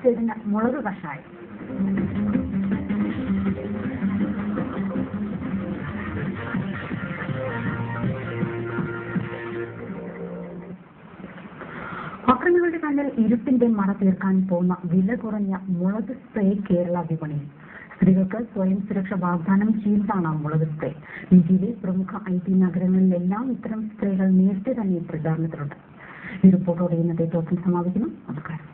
പൊടിച്ചതിന് മുളക് കഷായം. അക്രമികളുടെ കണ്ണിൽ ഇരുട്ടിന്റെ മറ തീർക്കാൻ പോകുന്ന വില കുറഞ്ഞ മുളക് സ്പ്രേ കേരള വിപണിയിൽ. സ്ത്രീകൾക്ക് സ്വയം സുരക്ഷ വാഗ്ദാനം ചെയ്യുന്നതാണ് മുളക് സ്പ്രേ. ഇന്ത്യയിലെ പ്രമുഖ IT നഗരങ്ങളിലെല്ലാം ഇത്തരം സ്പ്രേകൾ നേരത്തെ തന്നെ പ്രചാരണത്തിലുണ്ട്. ഈ റിപ്പോർട്ടോടെ ഇന്നത്തെ ടോപ്പിൽ സമാപിക്കുന്നു. നമസ്കാരം.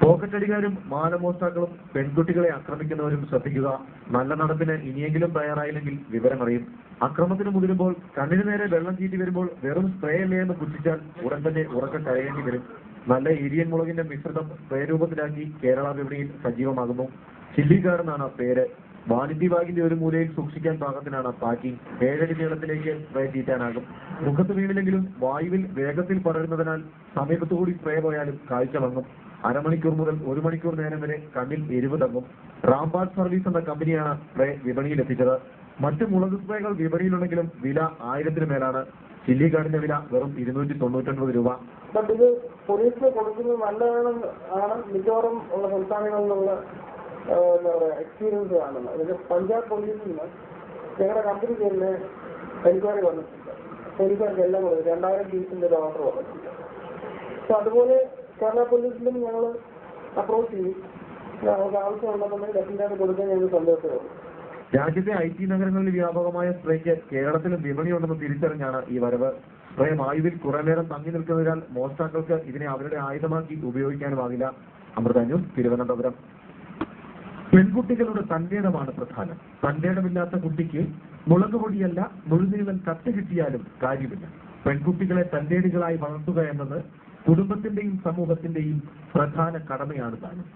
പോക്കറ്റടിക്കാരും മാനമോഷ്ടാക്കളും പെൺകുട്ടികളെ ആക്രമിക്കുന്നവരും ശ്രദ്ധിക്കുക. നല്ല നടപ്പിന് ഇനിയെങ്കിലും തയ്യാറായില്ലെങ്കിൽ വിവരമറിയും. അക്രമത്തിന് മുതിരുമ്പോൾ കണ്ണിന് നേരെ വെള്ളം ചീറ്റി വരുമ്പോൾ വെറും സ്പ്രേ അല്ലേ എന്ന് പുച്ഛിച്ചാൽ ഉടൻ തന്നെ ഉറക്കം കരയേണ്ടി വരും. നല്ല ഇരിയൻ മുളകിന്റെ മിശ്രിതം സ്പ്രേ രൂപത്തിലാക്കി കേരള വിപണിയിൽ സജീവമാകുന്നു. ചില്ലി ഗാർഡ് എന്നാണ് പേര്. വാണിജ്യ ബാഗിന്റെ ഒരു മൂലയിൽ സൂക്ഷിക്കാൻ പാകത്തിനാണ് പാക്കിംഗ്. 7 അടി നീളത്തിലേക്ക് സ്പ്രേ ചീറ്റാനാകും. മുഖത്ത് വീണില്ലെങ്കിലും വായുവിൽ വേഗത്തിൽ പടരുന്നതിനാൽ സമീപത്തുകൂടി സ്പ്രേ പോയാലും കാഴ്ച വങ്ങും. അരമണിക്കൂർ മുതൽ 1 മണിക്കൂർ നേരം വരെ കണ്ണിൽ എരിവ് തങ്ങും. റാംബാർഡ് സർവീസ് എന്ന കമ്പനിയാണ് സ്പ്രേ വിപണിയിൽ എത്തിച്ചത്. മറ്റ് മുളക് സ്പ്രേകൾ വിപണിയിലുണ്ടെങ്കിലും വില 1000-ന് മേലാണ്. ചില്ലി ഗാർഡിന്റെ വില വെറും 299 രൂപ. ഇത് പോലീസിന് കൊടുക്കുന്നത് നല്ലതാണ് മിക്കവാറും ഉള്ള സംസ്ഥാനങ്ങളിൽ നിന്നുള്ള എന്താ പറയുക എക്സ്പീരിയൻസ് കാണുന്നത്. ഇത് പഞ്ചാബ് പോലീസിൽ നിന്ന് ഞങ്ങളുടെ കമ്പനിക്ക് തന്നെ എൻക്വയറി വന്നിട്ടുണ്ട്. പോലീസുകാർക്ക് എല്ലാം കൂടെ 2000 പീസിന്റെ ഒരു ഓർഡർ വന്നിട്ടുണ്ട്. അപ്പൊ അതുപോലെ കേരള പോലീസിലും ഞങ്ങൾ അപ്രോച്ച് ചെയ്യും. നമുക്ക് ആവശ്യമുണ്ടെന്നുണ്ടെങ്കിൽ ഡെഫിനറ്റായിട്ട് കൊടുക്കാൻ ഞങ്ങൾ സന്തോഷമുള്ളൂ. രാജ്യത്തെ IT നഗരങ്ങളിൽ വ്യാപകമായ സ്പ്രേക്ക് കേരളത്തിലും വിപണിയുണ്ടെന്ന് തിരിച്ചറിഞ്ഞാണ് ഈ വരവ്. സ്പ്രേ വായുവിൽ കുറെ നേരം തങ്ങി നിൽക്കുന്നതിനാൽ മോഷ്ടാക്കൾക്ക് ഇതിനെ അവരുടെ ആയുധമാക്കി ഉപയോഗിക്കാനുമാകില്ല. അമൃത ന്യൂസ്, തിരുവനന്തപുരം. പെൺകുട്ടികളുടെ തന്റേടമാണ് പ്രധാനം. തന്റേടമില്ലാത്ത കുട്ടിക്ക് മുളക് പൊടിയല്ല മുഴുനീളൻ കത്ത് കിട്ടിയാലും കാര്യമില്ല. പെൺകുട്ടികളെ തന്റേടികളായി വളർത്തുക എന്നത് കുടുംബത്തിന്റെയും സമൂഹത്തിന്റെയും പ്രധാന കടമയാണ് താനും.